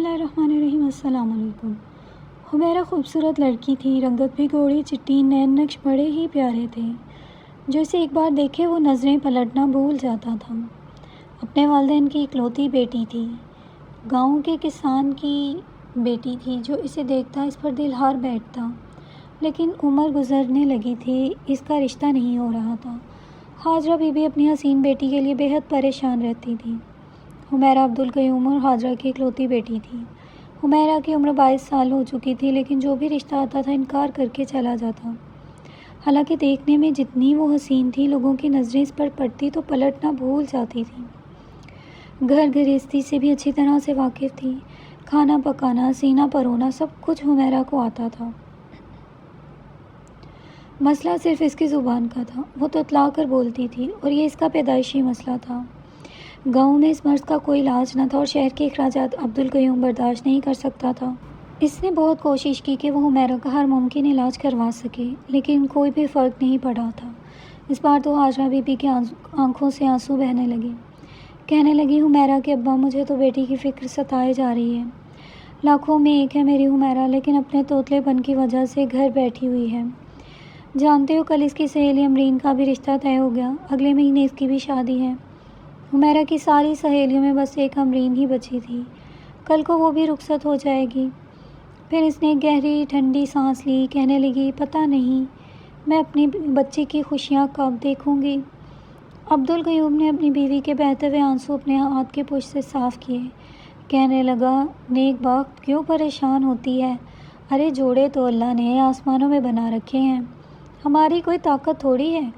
اللہ الرحمن الرحیم۔ السلام علیکم۔ حمیرہ خوبصورت لڑکی تھی، رنگت بھی گوڑی چٹی، نین نقش بڑے ہی پیارے تھے۔ جو اسے ایک بار دیکھے وہ نظریں پلٹنا بھول جاتا تھا۔ اپنے والدین کی اکلوتی بیٹی تھی، گاؤں کے کسان کی بیٹی تھی۔ جو اسے دیکھتا اس پر دل ہار بیٹھتا، لیکن عمر گزرنے لگی تھی، اس کا رشتہ نہیں ہو رہا تھا۔ ہاجرہ بی بی اپنی حسین بیٹی کے لیے بے حد پریشان رہتی تھی۔ حمیرہ عبدالقیوم اور ہاجرہ کی اکلوتی بیٹی تھی۔ حمیرہ کی عمر 22 سال ہو چکی تھی، لیکن جو بھی رشتہ آتا تھا انکار کر کے چلا جاتا۔ حالانکہ دیکھنے میں جتنی وہ حسین تھی، لوگوں کی نظریں اس پر پڑتی تو پلٹنا بھول جاتی تھی۔ گھر گھریستی سے بھی اچھی طرح سے واقف تھی۔ کھانا پکانا، سینہ پرونا، سب کچھ حمیرہ کو آتا تھا۔ مسئلہ صرف اس کی زبان کا تھا۔ وہ تتلا کر بولتی تھی، اور یہ اس کا پیدائشی مسئلہ تھا۔ گاؤں میں اس مرض کا کوئی علاج نہ تھا، اور شہر کے اخراجات عبدالقیوم برداشت نہیں کر سکتا تھا۔ اس نے بہت کوشش کی کہ وہ حمیرہ کا ہر ممکن علاج کروا سکے، لیکن کوئی بھی فرق نہیں پڑا تھا۔ اس بار تو ہاجرہ بی بی کی آنکھوں سے آنسو بہنے لگے۔ کہنے لگی، حمیرہ کے ابا، مجھے تو بیٹی کی فکر ستائے جا رہی ہے۔ لاکھوں میں ایک ہے میری حمیرہ، لیکن اپنے توتلے پن کی وجہ سے گھر بیٹھی ہوئی ہے۔ جانتے ہو، کل اس کی سہیلی امرین کا بھی رشتہ طے ہو گیا، اگلے مہینے اس کی بھی شادی ہے۔ حمیرہ کی ساری سہیلیوں میں بس ایک امرین ہی بچی تھی، کل کو وہ بھی رخصت ہو جائے گی۔ پھر اس نے گہری ٹھنڈی سانس لی، کہنے لگی، پتہ نہیں میں اپنی بچی کی خوشیاں کب دیکھوں گی۔ عبدالقیوم نے اپنی بیوی کے بہتے ہوئے آنسو اپنے ہاتھ کے پشت سے صاف کیے۔ کہنے لگا، نیک بخت کیوں پریشان ہوتی ہے؟ ارے جوڑے تو اللہ نے آسمانوں میں بنا رکھے ہیں، ہماری کوئی طاقت تھوڑی ہے۔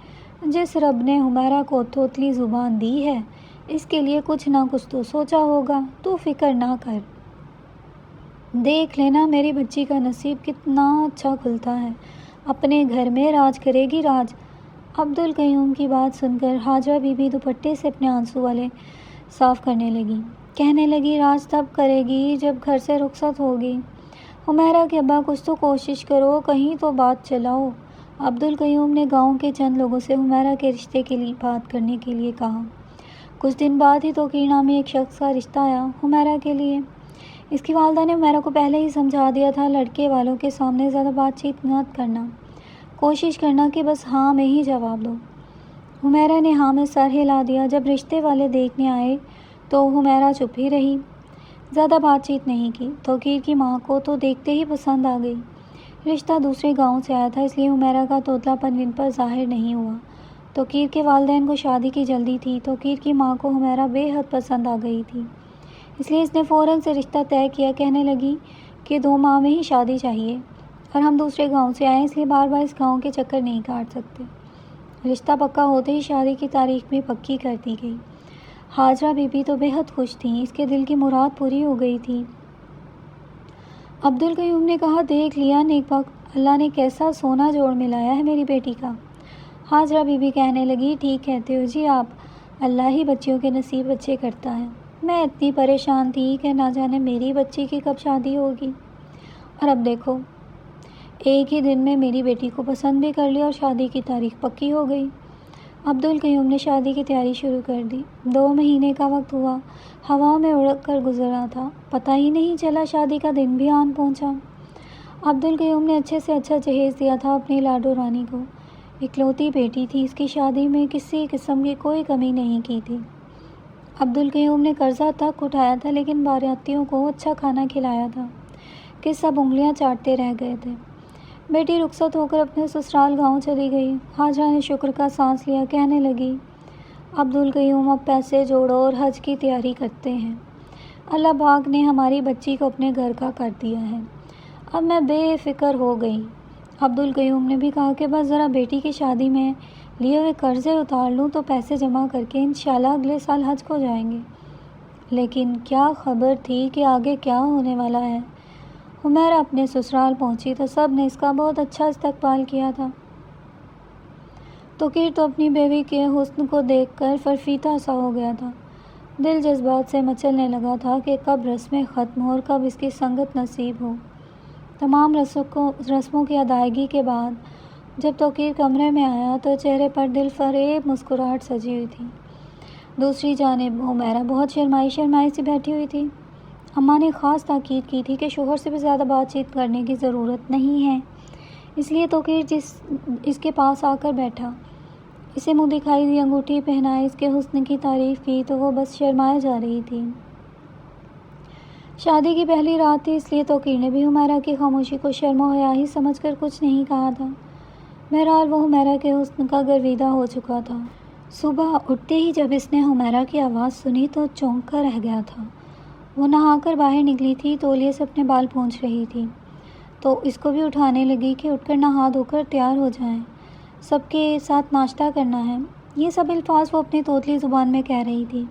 جس رب نے حمیرہ کو توتلی زبان دی ہے، اس کے لیے کچھ نہ کچھ تو سوچا ہوگا، تو فکر نہ کر۔ دیکھ لینا میری بچی کا نصیب کتنا اچھا کھلتا ہے، اپنے گھر میں راج کرے گی، راج۔ عبدالقیوم کی بات سن کر ہاجرہ بی بی دوپٹے سے اپنے آنسو والے صاف کرنے لگی۔ کہنے لگی، راج تب کرے گی جب گھر سے رخصت ہوگی۔ حمیرہ کے ابا، کچھ تو کوشش کرو، کہیں تو بات چلاؤ۔ عبدالقیوم نے گاؤں کے چند لوگوں سے حمیرہ کے رشتے کے لیے بات کرنے کے لیے کہا۔ کچھ دن بعد ہی توقیر نامی ایک شخص کا رشتہ آیا حمیرہ کے لیے۔ اس کی والدہ نے حمیرہ کو پہلے ہی سمجھا دیا تھا، لڑکے والوں کے سامنے زیادہ بات چیت نہ کرنا، کوشش کرنا کہ بس ہاں میں ہی جواب دو۔ حمیرہ نے ہاں میں سر ہلا دیا۔ جب رشتے والے دیکھنے آئے تو حمیرہ چپ ہی رہی، زیادہ بات چیت نہیں کی۔ توقیر کی ماں کو تو دیکھتے ہی پسند آ گئی۔ رشتہ دوسرے گاؤں سے آیا تھا، اس لیے حمیرہ کا توتلا پن ان پر ظاہر نہیں ہوا۔ توقیر کے والدین کو شادی کی جلدی تھی۔ توقیر کی ماں کو حمیرہ بے حد پسند آ گئی تھی، اس لیے اس نے فوراً سے رشتہ طے کیا۔ کہنے لگی کہ 2 ماہ میں ہی شادی چاہیے، اور ہم دوسرے گاؤں سے آئے، اس لیے بار بار اس گاؤں کے چکر نہیں کاٹ سکتے۔ رشتہ پکا ہوتے ہی شادی کی تاریخ بھی پکی کر دی گئی۔ ہاجرہ بی بی تو بے حد خوش تھیں، اس کے دل کی مراد پوری ہو گئی تھی۔ عبدالقیوم نے کہا، دیکھ لیا نیک بخت، اللہ نے کیسا سونا جوڑ ملایا ہے میری بیٹی کا۔ ہاجرہ بی بی کہنے لگی، ٹھیک کہتے ہو جی آپ، اللہ ہی بچیوں کے نصیب اچھے کرتا ہے۔ میں اتنی پریشان تھی کہ نہ جانے میری بچی کی کب شادی ہوگی، اور اب دیکھو ایک ہی دن میں میری بیٹی کو پسند بھی کر لیا اور شادی کی تاریخ پکی ہو گئی۔ عبدالقیوم نے شادی کی تیاری شروع کر دی۔ 2 مہینے کا وقت ہوا، ہوا میں اڑ کر گزرا تھا، پتہ ہی نہیں چلا شادی کا دن بھی آن پہنچا۔ عبدالقیوم نے اچھے سے اچھا جہیز دیا تھا اپنی لاڈو رانی کو۔ اکلوتی بیٹی تھی، اس کی شادی میں کسی قسم کی کوئی کمی نہیں کی تھی۔ عبدالقیوم نے قرضہ تک اٹھایا تھا، لیکن باراتیوں کو اچھا کھانا کھلایا تھا کہ سب انگلیاں چاٹتے رہ گئے تھے۔ بیٹی رخصت ہو کر اپنے سسرال گاؤں چلی گئی۔ ہاجرہ نے شکر کا سانس لیا، کہنے لگی، عبدالقیوم اب پیسے جوڑو اور حج کی تیاری کرتے ہیں۔ اللہ پاک نے ہماری بچی کو اپنے گھر کا کر دیا ہے، اب میں بے فکر ہو گئی۔ عبدالقیوم نے بھی کہا کہ بس ذرا بیٹی کی شادی میں لیے ہوئے قرضے اتار لوں تو پیسے جمع کر کے انشاءاللہ اگلے سال حج کو جائیں گے۔ لیکن کیا خبر تھی کہ آگے کیا ہونے والا ہے۔ حمیرہ اپنے سسرال پہنچی تو سب نے اس کا بہت اچھا استقبال کیا تھا۔ توقیر تو اپنی بیوی کے حسن کو دیکھ کر فرفیتہ سا ہو گیا تھا، دل جذبات سے مچلنے لگا تھا کہ کب رسمیں ختم ہو اور کب اس کی سنگت نصیب ہو۔ تمام رسموں کی ادائیگی کے بعد جب توقیر کمرے میں آیا تو چہرے پر دل فریب مسکراہٹ سجی ہوئی تھی۔ دوسری جانب حمیرہ بہت شرمائی سی بیٹھی ہوئی تھی۔ اماں نے خاص تاکید کی تھی کہ شوہر سے بھی زیادہ بات چیت کرنے کی ضرورت نہیں ہے، اس لیے توقیر اس کے پاس آ کر بیٹھا، اسے منہ دکھائی دی، انگوٹھی پہنائے، اس کے حسن کی تعریف کی تو وہ بس شرمائے جا رہی تھی۔ شادی کی پہلی رات تھی، اس لیے توقیر نے بھی حمیرہ کی خاموشی کو شرم و حیا ہی سمجھ کر کچھ نہیں کہا تھا۔ بہرحال وہ حمیرہ کے حسن کا گرویدہ ہو چکا تھا۔ صبح اٹھتے ہی جب اس نے حمیرہ کی آواز سنی تو چونک کر رہ گیا تھا۔ وہ نہا کر باہر نکلی تھی، تولیے سے اپنے بال پونچھ رہی تھی تو اس کو بھی اٹھانے لگی کہ اٹھ کر نہا دھو کر تیار ہو جائیں، سب کے ساتھ ناشتہ کرنا ہے۔ یہ سب الفاظ وہ اپنی توتلی زبان میں کہہ رہی تھی۔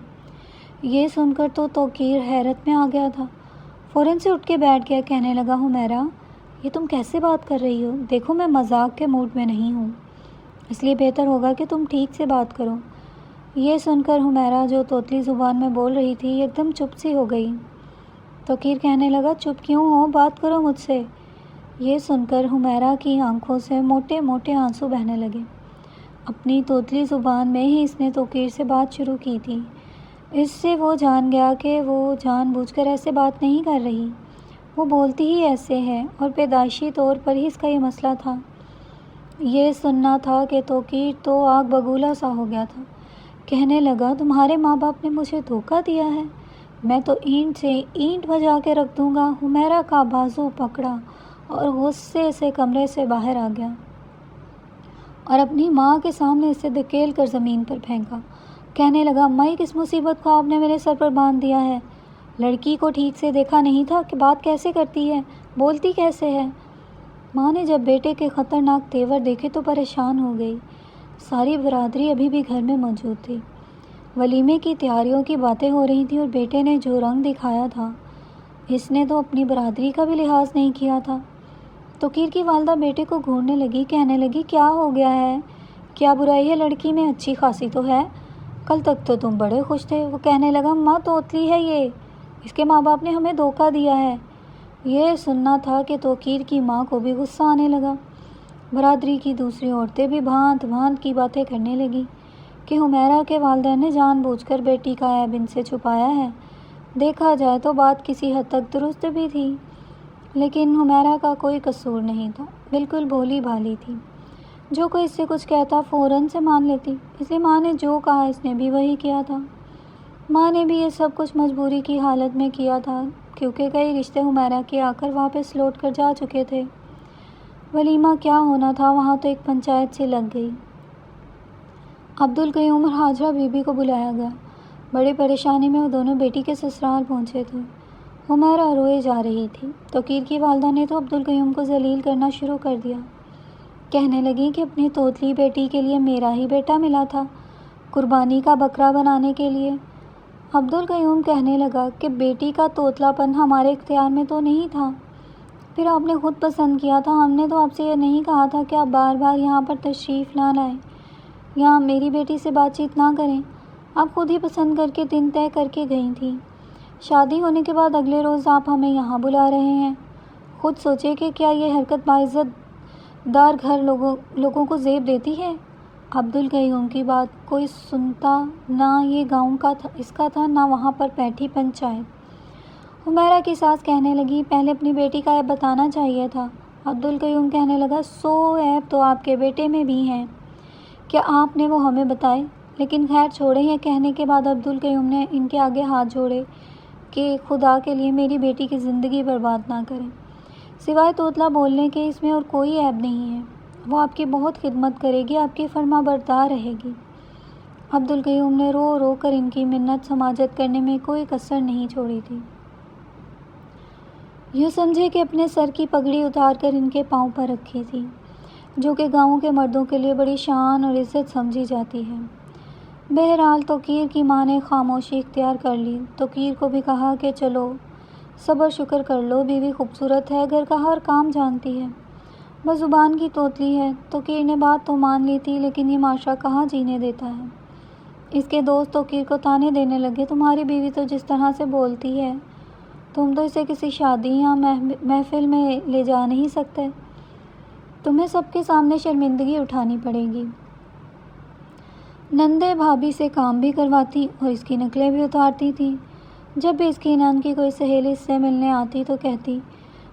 یہ سن کر تو توقیر حیرت میں آ گیا تھا، فوراً سے اٹھ کے بیٹھ گیا، کہنے لگا حمیرہ یہ تم کیسے بات کر رہی ہو؟ دیکھو میں مذاق کے موڈ میں نہیں ہوں، اس لیے بہتر ہوگا کہ تم ٹھیک سے بات کرو۔ یہ سن کر حمیرہ جو توتلی زبان میں بول رہی تھی ایک دم چپ سی ہو گئی۔ توقیر کہنے لگا چپ کیوں ہو، بات کرو مجھ سے۔ یہ سن کر حمیرہ کی آنکھوں سے موٹے موٹے آنسو بہنے لگے۔ اپنی توتلی زبان میں ہی اس نے توقیر سے بات شروع کی تھی، اس سے وہ جان گیا کہ وہ جان بوجھ کر ایسے بات نہیں کر رہی، وہ بولتی ہی ایسے ہے اور پیدائشی طور پر ہی اس کا یہ مسئلہ تھا۔ یہ سننا تھا کہ توقیر تو آگ بگولا سا ہو گیا تھا، کہنے لگا تمہارے ماں باپ نے مجھے دھوکہ دیا ہے، میں تو اینٹ سے اینٹ بجا کے رکھ دوں گا۔ حمیرہ کا بازو پکڑا اور غصے سے کمرے سے باہر آ گیا اور اپنی ماں کے سامنے اسے دھکیل کر زمین پر پھینکا، کہنے لگا اماں یہ کس مصیبت کو آپ نے میرے سر پر باندھ دیا ہے؟ لڑکی کو ٹھیک سے دیکھا نہیں تھا کہ بات کیسے کرتی ہے، بولتی کیسے ہے؟ ماں نے جب بیٹے کے خطرناک تیور دیکھے تو پریشان ہو گئی۔ ساری برادری ابھی بھی گھر میں موجود تھی، ولیمے کی تیاریوں کی باتیں ہو رہی تھیں اور بیٹے نے جو رنگ دکھایا تھا اس نے تو اپنی برادری کا بھی لحاظ نہیں کیا تھا۔ توقیر کی والدہ بیٹے کو گھورنے لگی، کہنے لگی کیا ہو گیا ہے، کیا برائی ہے لڑکی میں، اچھی خاصی تو ہے، کل تک تو تم بڑے خوش تھے۔ وہ کہنے لگا ماں توتلی ہے یہ، اس کے ماں باپ نے ہمیں دھوکہ دیا ہے۔ یہ سننا تھا کہ توقیر کی ماں کو بھی غصہ آنے لگا۔ برادری کی دوسری عورتیں بھی بھانت بھانت کی باتیں کرنے لگیں کہ حمیرہ کے والدین نے جان بوجھ کر بیٹی کا عیب ان سے چھپایا ہے۔ دیکھا جائے تو بات کسی حد تک درست بھی تھی، لیکن حمیرہ کا کوئی قصور نہیں تھا، بالکل بھولی بھالی تھی، جو کوئی اس سے کچھ کہتا فوراً سے مان لیتی، اس لیے ماں نے جو کہا اس نے بھی وہی کیا تھا۔ ماں نے بھی یہ سب کچھ مجبوری کی حالت میں کیا تھا، کیونکہ کئی رشتے حمیرہ کے آ کر واپس لوٹ کر جا چکے تھے۔ ولیمہ کیا ہونا تھا وہاں تو ایک پنچایت سی لگ گئی۔ عبدالقیوم اور ہاجرہ بی بی کو بلایا گیا۔ بڑی پریشانی میں وہ دونوں بیٹی کے سسرال پہنچے تھے۔ حمیرہ روئے جا رہی تھی۔ توقیر کی والدہ نے تو عبدالقیوم کو ذلیل کرنا شروع کر دیا، کہنے لگی کہ اپنی توتلی بیٹی کے لیے میرا ہی بیٹا ملا تھا، قربانی کا بکرا بنانے کے لیے۔ عبدالقیوم کہنے لگا کہ بیٹی کا توتلا پن ہمارے اختیار میں تو نہیں تھا، پھر آپ نے خود پسند کیا تھا، ہم نے تو آپ سے یہ نہیں کہا تھا کہ آپ بار بار یہاں پر تشریف نہ لائیں، یہاں میری بیٹی سے بات چیت نہ کریں، آپ خود ہی پسند کر کے دن طے کر کے گئی تھیں، شادی ہونے کے بعد اگلے روز آپ ہمیں یہاں بلا رہے ہیں۔ خود سوچے کہ کیا یہ حرکت باعزت دار گھر لوگوں کو زیب دیتی ہے؟ عبدالقیوم کی بات کوئی سنتا نہ، یہ گاؤں کا تھا اس کا تھا، نہ وہاں پر بیٹھی پنچایت۔ حمیرہ کی ساس کہنے لگی پہلے اپنی بیٹی کا عیب بتانا چاہیے تھا۔ عبدالقیوم کہنے لگا 100 عیب تو آپ کے بیٹے میں بھی ہیں، کیا آپ نے وہ ہمیں بتائے؟ لیکن خیر چھوڑیں، یہ کہنے کے بعد عبدالقیوم نے ان کے آگے ہاتھ جوڑے کہ خدا کے لیے میری بیٹی کی زندگی برباد نہ کریں، سوائے توتلا بولنے کے اس میں اور کوئی عیب نہیں ہے، وہ آپ کی بہت خدمت کرے گی، آپ کی فرما بردار رہے گی۔ عبدالقیوم نے رو رو کر ان کی منت سماجت کرنے میں کوئی کسر نہیں چھوڑی تھی۔ یوں سمجھے کہ اپنے سر کی پگڑی اتار کر ان کے پاؤں پر رکھی تھی، جو کہ گاؤں کے مردوں کے لیے بڑی شان اور عزت سمجھی جاتی ہے۔ بہرحال توقیر کی ماں نے خاموشی اختیار کر لی۔ توقیر کو بھی کہا کہ چلو صبر شکر کر لو، بیوی خوبصورت ہے، گھر کا ہر کام جانتی ہے، بس زبان کی توتلی ہے۔ توقیر نے بات تو مان لی تھی، لیکن یہ معاشرہ کہاں جینے دیتا ہے۔ اس کے دوست توقیر کو طعنے دینے لگے، تمہاری بیوی تو جس طرح سے بولتی ہے، تم تو اسے کسی شادی یا محفل میں لے جا نہیں سکتے، تمہیں سب کے سامنے شرمندگی اٹھانی پڑے گی۔ نندے بھابھی سے کام بھی کرواتی اور اس کی نقلیں بھی اتارتی تھی۔ جب بھی اس کی نان کی کوئی سہیلی اس سے ملنے آتی تو کہتی،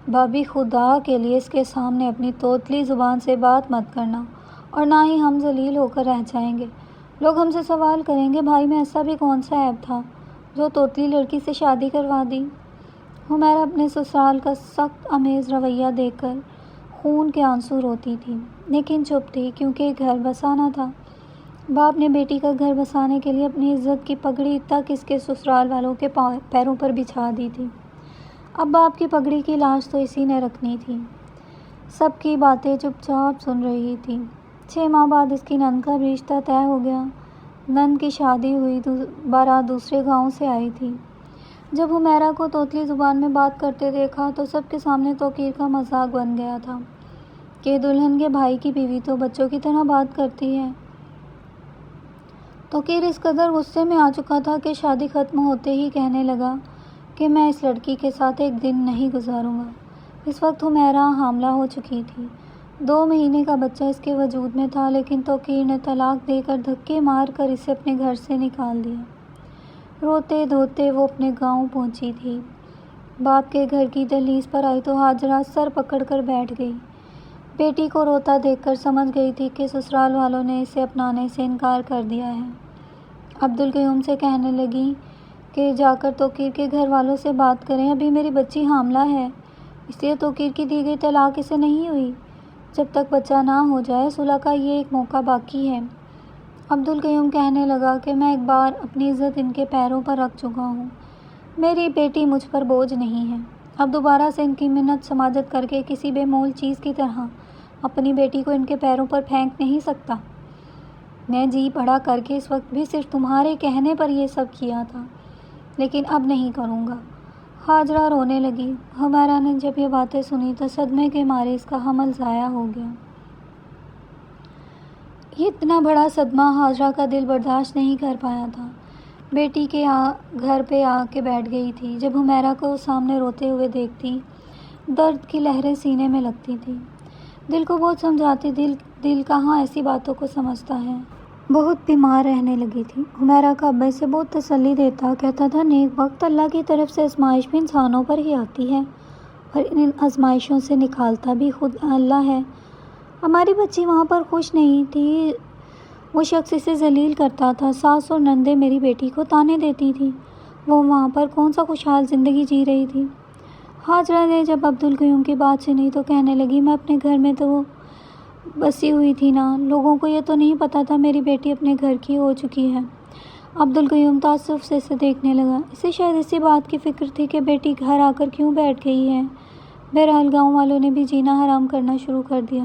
بھابھی خدا کے لیے اس کے سامنے اپنی توتلی زبان سے بات مت کرنا، اور نہ ہی ہم ذلیل ہو کر رہ جائیں گے۔ لوگ ہم سے سوال کریں گے، بھائی میں ایسا بھی کون سا عیب تھا جو توتلی لڑکی سے شادی کروا دی۔ حمیرہ اپنے سسرال کا سخت آمیز رویہ دیکھ کر خون کے آنسو روتی تھی، لیکن چپ تھی کیونکہ گھر بسانا تھا۔ باپ نے بیٹی کا گھر بسانے کے لیے اپنی عزت کی پگڑی تک اس کے سسرال والوں کے پیروں پر بچھا دی تھی۔ اب باپ کی پگڑی کی لاش تو اسی نے رکھنی تھی۔ سب کی باتیں چپ چاپ سن رہی تھی۔ 6 ماہ بعد اس کی نند کا بھی رشتہ طے ہو گیا۔ نند کی شادی ہوئی بارات دوسرے گاؤں سے آئی تھی۔ جب حمیرہ کو توتلی زبان میں بات کرتے دیکھا تو سب کے سامنے توقیر کا مذاق بن گیا تھا کہ دلہن کے بھائی کی بیوی تو بچوں کی طرح بات کرتی ہے۔ توقیر اس قدر غصے میں آ چکا تھا کہ شادی ختم ہوتے ہی کہنے لگا کہ میں اس لڑکی کے ساتھ ایک دن نہیں گزاروں گا۔ اس وقت حمیرہ حاملہ ہو چکی تھی۔ 2 مہینے کا بچہ اس کے وجود میں تھا، لیکن توقیر نے طلاق دے کر دھکے مار کر اسے اپنے گھر سے نکال دیا۔ روتے دھوتے وہ اپنے گاؤں پہنچی تھی۔ باپ کے گھر کی دہلیز پر آئی تو ہاجرہ سر پکڑ کر بیٹھ گئی۔ بیٹی کو روتا دیکھ کر سمجھ گئی تھی کہ سسرال والوں نے اسے اپنانے سے انکار کر دیا ہے۔ عبدالقیوم سے کہنے لگی کہ جا کر توقیر کے گھر والوں سے بات کریں، ابھی میری بچی حاملہ ہے، اس لیے توقیر کی دی گئی طلاق اسے نہیں ہوئی۔ جب تک بچہ نہ ہو جائے صلح کا یہ ایک موقع باقی ہے۔ عبدالقیوم کہنے لگا کہ میں ایک بار اپنی عزت ان کے پیروں پر رکھ چکا ہوں، میری بیٹی مجھ پر بوجھ نہیں ہے، اب دوبارہ سے ان کی منت سماجت کر کے کسی بے مول چیز کی طرح اپنی بیٹی کو ان کے پیروں پر پھینک نہیں سکتا۔ میں جی بڑا کر کے اس وقت بھی صرف تمہارے کہنے پر یہ سب کیا تھا، لیکن اب نہیں کروں گا۔ ہاجرہ رونے لگی۔ حمیرہ نے جب یہ باتیں سنی تو صدمے کے مارے اس کا حمل ضائع ہو گیا۔ یہ اتنا بڑا صدمہ ہاجرہ کا دل برداشت نہیں کر پایا تھا۔ بیٹی کے گھر پہ آ کے بیٹھ گئی تھی۔ جب حمیرہ کو سامنے روتے ہوئے دیکھتی، درد کی لہریں سینے میں لگتی تھی۔ دل کو بہت سمجھاتی، دل کہاں ایسی باتوں کو سمجھتا ہے۔ بہت بیمار رہنے لگی تھی۔ حمیرہ کا ابا اسے بہت تسلی دیتا، کہتا تھا نیک وقت اللہ کی طرف سے آزمائش بھی انسانوں پر ہی آتی ہے، اور ان آزمائشوں سے نکالتا بھی خود اللہ ہے۔ ہماری بچی وہاں پر خوش نہیں تھی، وہ شخص اسے ذلیل کرتا تھا، ساس اور نندیں میری بیٹی کو طعنے دیتی تھی، وہ وہاں پر کون سا خوشحال زندگی جی رہی تھی۔ ہاجرہ نے جب عبدالقیوم کی بات سنی تو کہنے لگی، میں اپنے گھر میں تو بسی ہوئی تھی نا، لوگوں کو یہ تو نہیں پتا تھا میری بیٹی اپنے گھر کی ہو چکی ہے۔ عبدالقیوم تعصب سے اسے دیکھنے لگا۔ اسے شاید اسی بات کی فکر تھی کہ بیٹی گھر آ کر کیوں بیٹھ گئی ہے۔ بہرحال گاؤں والوں نے بھی جینا حرام کرنا شروع کر دیا۔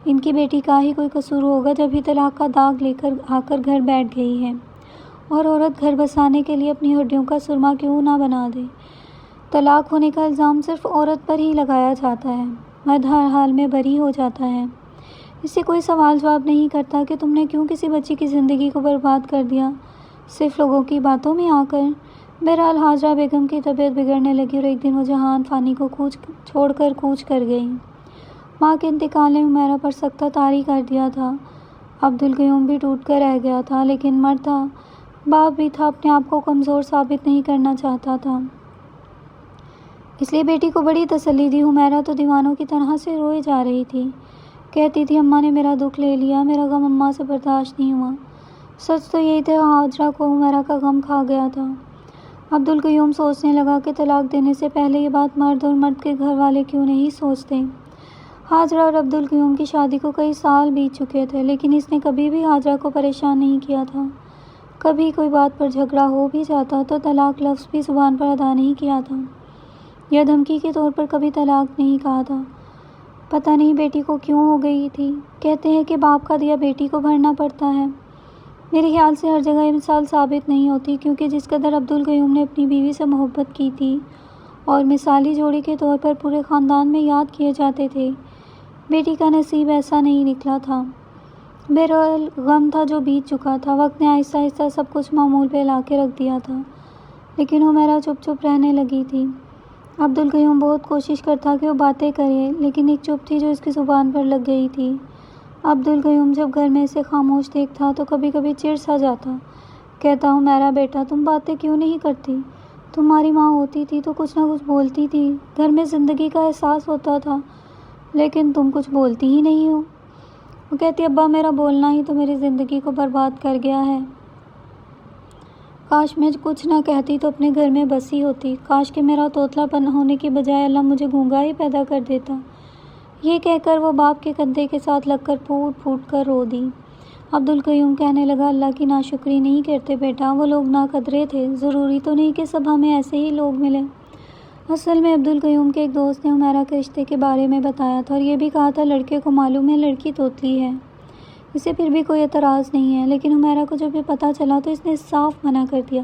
ان کی بیٹی کا ہی کوئی قصور ہوگا جب ہی طلاق کا داغ لے کر آ کر گھر بیٹھ گئی ہے، اور عورت گھر بسانے کے لیے اپنی ہڈیوں کا سرما کیوں نہ بنا دے۔ طلاق ہونے کا الزام صرف عورت پر ہی لگایا جاتا ہے، مرد ہر حال میں بری ہو جاتا ہے۔ اس سے کوئی سوال جواب نہیں کرتا کہ تم نے کیوں کسی بچی کی زندگی کو برباد کر دیا، صرف لوگوں کی باتوں میں آ کر۔ بہرحال ہاجرہ بیگم کی طبیعت بگڑنے لگی اور ایک دن وہ جہان فانی کو چھوڑ کر کوچ کر گئی۔ ماں کے انتقال نے حمیرہ پر سختہ طاری کر دیا تھا۔ عبدالقیوم بھی ٹوٹ کر رہ گیا تھا، لیکن مرد تھا، باپ بھی تھا، اپنے آپ کو کمزور ثابت نہیں کرنا چاہتا تھا، اس لیے بیٹی کو بڑی تسلی دی۔ حمیرہ تو دیوانوں کی طرح سے روئے جا رہی تھی، کہتی تھی اماں نے میرا دکھ لے لیا، میرا غم اماں سے برداشت نہیں ہوا۔ سچ تو یہی تھا، ہاجرہ کو حمیرہ کا غم کھا گیا تھا۔ عبدالقیوم سوچنے لگا کہ طلاق دینے سے پہلے یہ بات مرد اور مرد کے گھر والے کیوں نہیں سوچتے۔ ہاجرہ اور عبدالقیوم کی شادی کو کئی سال بیت چکے تھے، لیکن اس نے کبھی بھی ہاجرہ کو پریشان نہیں کیا تھا۔ کبھی کوئی بات پر جھگڑا ہو بھی جاتا تو طلاق لفظ بھی زبان پر ادا نہیں کیا تھا، یا دھمکی کے طور پر کبھی طلاق نہیں کہا تھا۔ پتہ نہیں بیٹی کو کیوں ہو گئی تھی، کہتے ہیں کہ باپ کا دیا بیٹی کو بھرنا پڑتا ہے۔ میرے خیال سے ہر جگہ یہ مثال ثابت نہیں ہوتی، کیونکہ جس قدر عبدالقیوم نے اپنی بیوی سے محبت کی تھی اور مثالی جوڑی کے طور پر پورے خاندان میں یاد کیے جاتے تھے، بیٹی کا نصیب ایسا نہیں نکلا تھا۔ بہرحال غم تھا جو بیت چکا تھا، وقت نے آہستہ آہستہ سب کچھ معمول پہ لا کے رکھ دیا تھا، لیکن حمیرہ چپ چپ رہنے لگی تھی۔ عبدالقیوم بہت کوشش کرتا کہ وہ باتیں کرے، لیکن ایک چپ تھی جو اس کی زبان پر لگ گئی تھی۔ عبدالقیوم جب گھر میں اسے خاموش دیکھتا تو کبھی کبھی چڑ سا جاتا، کہتا حمیرہ بیٹا تم باتیں کیوں نہیں کرتی، تمہاری ماں ہوتی تھی تو کچھ نہ کچھ بولتی تھی، گھر میں زندگی کا احساس ہوتا تھا، لیکن تم کچھ بولتی ہی نہیں ہو۔ وہ کہتی ابا میرا بولنا ہی تو میری زندگی کو برباد کر گیا ہے۔ کاش میں کچھ نہ کہتی تو اپنے گھر میں بسی ہوتی، کاش کہ میرا توتلا پن ہونے کی بجائے اللہ مجھے گونگا ہی پیدا کر دیتا۔ یہ کہہ کر وہ باپ کے کندھے کے ساتھ لگ کر پھوٹ پھوٹ کر رو دی۔ عبدالقیوم کہنے لگا اللہ کی ناشکری نہیں کرتے بیٹا، وہ لوگ ناقدرے تھے، ضروری تو نہیں کہ سب ہمیں ایسے ہی لوگ ملیں۔ اصل میں عبدالقیوم کے ایک دوست نے حمیرہ کے رشتے کے بارے میں بتایا تھا اور یہ بھی کہا تھا لڑکے کو معلوم ہے لڑکی توتلی ہے، اسے پھر بھی کوئی اعتراض نہیں ہے، لیکن حمیرہ کو جب یہ پتہ چلا تو اس نے صاف منع کر دیا،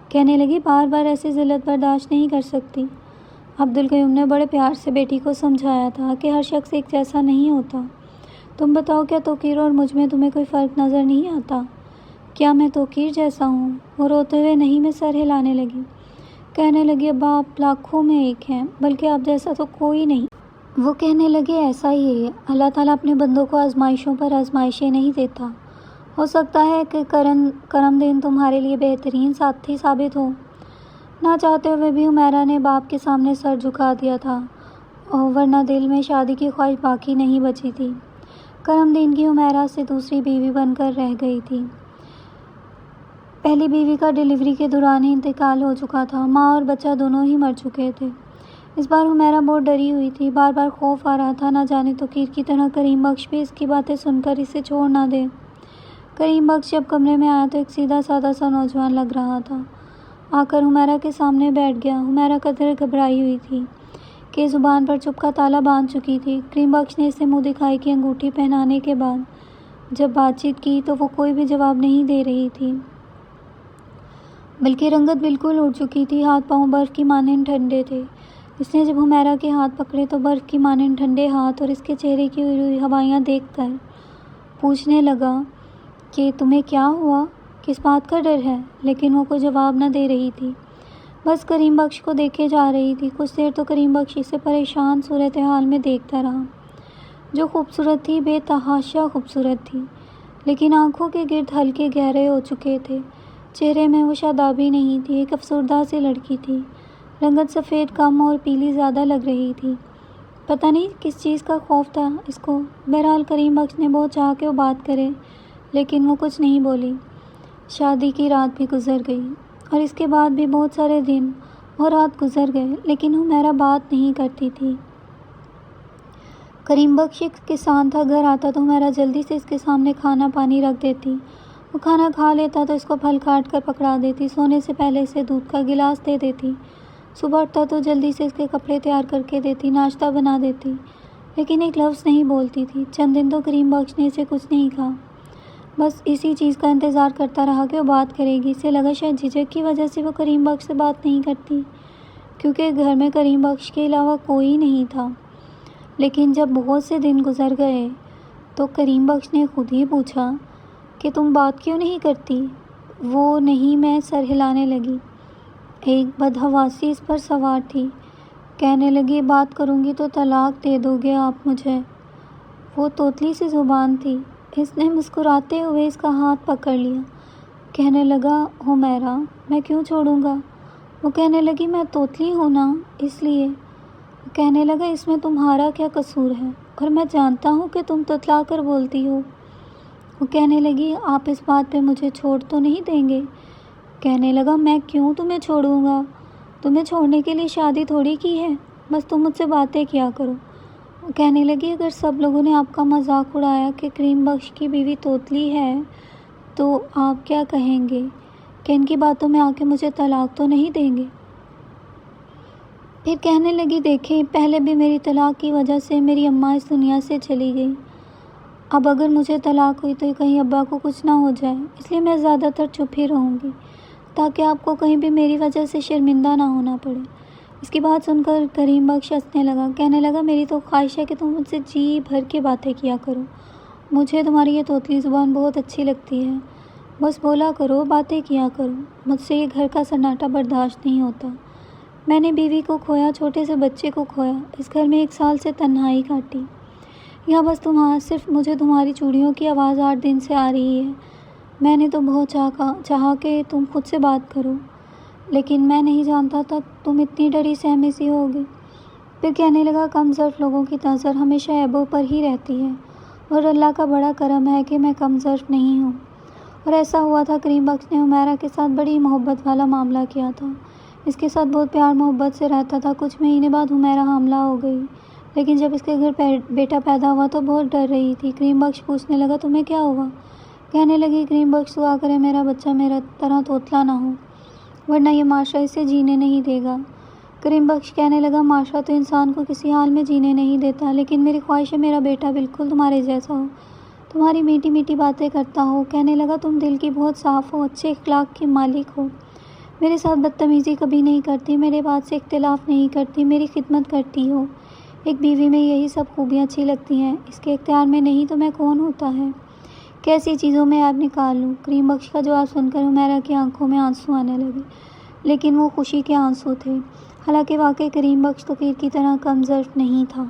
کہنے لگی بار بار ایسی ذلت برداشت نہیں کر سکتی۔ عبدالقیوم نے بڑے پیار سے بیٹی کو سمجھایا تھا کہ ہر شخص ایک جیسا نہیں ہوتا، تم بتاؤ کیا توقیر اور مجھ میں تمہیں کوئی فرق نظر نہیں آتا؟ کیا میں توقیر جیسا ہوں؟ وہ روتے ہوئے نہیں میں سر ہلانے لگی، کہنے لگی ابا آپ لاکھوں میں ایک ہیں، بلکہ آپ جیسا تو کوئی نہیں۔ وہ کہنے لگے ایسا ہی ہے، اللہ تعالیٰ اپنے بندوں کو آزمائشوں پر آزمائشیں نہیں دیتا، ہو سکتا ہے کہ کرم دین تمہارے لیے بہترین ساتھی ثابت ہو۔ نہ چاہتے ہوئے بھی حمیرہ نے باپ کے سامنے سر جھکا دیا تھا، ورنہ دل میں شادی کی خواہش باقی نہیں بچی تھی۔ کرم دین کی حمیرہ سے دوسری بیوی بن کر رہ گئی تھی۔ پہلی بیوی کا ڈیلیوری کے دوران ہی انتقال ہو چکا تھا، ماں اور بچہ دونوں ہی مر چکے تھے۔ اس بار حمیرہ بہت ڈری ہوئی تھی، بار بار خوف آ رہا تھا نہ جانے توقیر کی طرح کریم بخش بھی اس کی باتیں سن کر اسے چھوڑ نہ دے۔ کریم بخش جب کمرے میں آیا تو ایک سیدھا سادہ سا نوجوان لگ رہا تھا، آ کر حمیرہ کے سامنے بیٹھ گیا۔ حمیرہ قدرے گھبرائی ہوئی تھی کہ زبان پر چپ کا تالا باندھ چکی تھی۔ کریم بخش نے اسے منہ دکھائی کی انگوٹھی پہنانے کے بعد جب بات چیت کی تو وہ کوئی بھی جواب نہیں دے رہی تھی، بلکہ رنگت بالکل اڑ چکی تھی، ہاتھ پاؤں برف کی مانند ٹھنڈے تھے۔ اس نے جب حمیرہ کے ہاتھ پکڑے تو برف کی مانند ٹھنڈے ہاتھ اور اس کے چہرے کی اڑی ہوئی ہوائیاں دیکھ کر پوچھنے لگا کہ تمہیں کیا ہوا، کس بات کا ڈر ہے؟ لیکن وہ کوئی جواب نہ دے رہی تھی، بس کریم بخش کو دیکھے جا رہی تھی۔ کچھ دیر تو کریم بخش اسے پریشان صورتحال میں دیکھتا رہا، جو خوبصورت تھی، بے تحاشا خوبصورت تھی، لیکن آنکھوں کے گرد حلقے گہرے ہو چکے تھے، چہرے میں وہ شادابی نہیں تھی، ایک افسردہ سی لڑکی تھی، رنگت سفید کم اور پیلی زیادہ لگ رہی تھی۔ پتہ نہیں کس چیز کا خوف تھا اس کو۔ بہرحال کریم بخش نے بہت چاہا کہ وہ بات کرے، لیکن وہ کچھ نہیں بولی۔ شادی کی رات بھی گزر گئی اور اس کے بعد بھی بہت سارے دن اور رات گزر گئے، لیکن حمیرہ بات نہیں کرتی تھی۔ کریم بخش ایک کسان تھا، گھر آتا تو حمیرہ جلدی سے اس کے سامنے کھانا پانی رکھ دیتی، وہ کھانا کھا لیتا تو اس کو پھل کاٹ کر پکڑا دیتی، سونے سے پہلے اسے دودھ کا گلاس دے دیتی، صبح اٹھتا تو جلدی سے اس کے کپڑے تیار کر کے دیتی، ناشتہ بنا دیتی، لیکن ایک لفظ نہیں بولتی تھی۔ چند دن تو کریم بخش نے اسے کچھ نہیں کہا، بس اسی چیز کا انتظار کرتا رہا کہ وہ بات کرے گی۔ اسے لگا شاید جھجک کی وجہ سے وہ کریم بخش سے بات نہیں کرتی، کیونکہ گھر میں کریم بخش کے علاوہ کوئی نہیں تھا۔ لیکن جب بہت سے دن گزر گئے تو کریم بخش نے خود ہی پوچھا کہ تم بات کیوں نہیں کرتی؟ وہ نہیں، میں سر ہلانے لگی۔ ایک بدحواسی اس پر سوار تھی، کہنے لگی بات کروں گی تو طلاق دے دو گے آپ مجھے؟ وہ توتلی سی زبان تھی۔ اس نے مسکراتے ہوئے اس کا ہاتھ پکڑ لیا، کہنے لگا حمیرہ میں کیوں چھوڑوں گا؟ وہ کہنے لگی میں توتلی ہوں نا، اس لیے۔ وہ کہنے لگا اس میں تمہارا کیا قصور ہے، اور میں جانتا ہوں کہ تم تتلا کر بولتی ہو۔ وہ کہنے لگی آپ اس بات پہ مجھے چھوڑ تو نہیں دیں گے؟ کہنے لگا میں کیوں تمہیں چھوڑوں گا، تمہیں چھوڑنے کے لیے شادی تھوڑی کی ہے، بس تم مجھ سے باتیں کیا کرو۔ وہ کہنے لگی اگر سب لوگوں نے آپ کا مذاق اڑایا کہ کریم بخش کی بیوی توتلی ہے تو آپ کیا کہیں گے، کہ ان کی باتوں میں آ کے مجھے طلاق تو نہیں دیں گے؟ پھر کہنے لگی دیکھیں پہلے بھی میری طلاق کی وجہ سے میری اماں اس دنیا سے چلی گئی، اب اگر مجھے طلاق ہوئی تو کہیں ابا کو کچھ نہ ہو جائے، اس لیے میں زیادہ تر چپ ہی رہوں گی تاکہ آپ کو کہیں بھی میری وجہ سے شرمندہ نہ ہونا پڑے۔ اس کی بات سن کر کریم بخش ہنسنے لگا، کہنے لگا میری تو خواہش ہے کہ تم مجھ سے جی بھر کے باتیں کیا کرو، مجھے تمہاری یہ توتلی زبان بہت اچھی لگتی ہے، بس بولا کرو، باتیں کیا کرو، مجھ سے یہ گھر کا سناٹا برداشت نہیں ہوتا۔ میں نے بیوی کو کھویا، چھوٹے سے بچے کو کھویا، اس گھر میں 1 سال سے تنہائی کاٹی، یہاں بس صرف مجھے تمہاری چوڑیوں کی آواز 8 دن سے آ رہی ہے۔ میں نے تو بہت چاہا کہ تم خود سے بات کرو، لیکن میں نہیں جانتا تھا تم اتنی ڈری سہمی سی ہوگی۔ پھر کہنے لگا کم ظرف لوگوں کی نظر ہمیشہ عیبوں پر ہی رہتی ہے اور اللہ کا بڑا کرم ہے کہ میں کم ظرف نہیں ہوں۔ اور ایسا ہوا تھا کریم بخش نے حمیرہ کے ساتھ بڑی محبت والا معاملہ کیا تھا، اس کے ساتھ بہت پیار محبت سے رہتا تھا۔ کچھ مہینے بعد حمیرہ حاملہ ہو گئی، لیکن جب اس کے گھر بیٹا پیدا ہوا تو بہت ڈر رہی تھی۔ کریم بخش پوچھنے لگا تمہیں کیا ہوا؟ کہنے لگی کریم بخش دعا کرے میرا بچہ میرا طرح توتلا نہ ہو، ورنہ یہ معاشرہ اسے جینے نہیں دے گا۔ کریم بخش کہنے لگا معاشرہ تو انسان کو کسی حال میں جینے نہیں دیتا، لیکن میری خواہش ہے میرا بیٹا بالکل تمہارے جیسا ہو، تمہاری میٹھی میٹھی باتیں کرتا ہو۔ کہنے لگا تم دل کی بہت صاف ہو، اچھے اخلاق کی مالک ہو، میرے ساتھ بدتمیزی کبھی نہیں کرتی، میرے بات سے اختلاف نہیں کرتی، میری خدمت کرتی ہو۔ ایک بیوی میں یہی سب خوبیاں اچھی لگتی ہیں، اس کے اختیار میں نہیں تو میں کون ہوتا ہے، کیسی چیزوں میں عیب نکال لوں۔ کریم بخش کا جواب سن کر حمیرہ کی آنکھوں میں آنسو آنے لگے، لیکن وہ خوشی کے آنسو تھے، حالانکہ واقعی کریم بخش تو پیر کی طرح کم ظرف نہیں تھا۔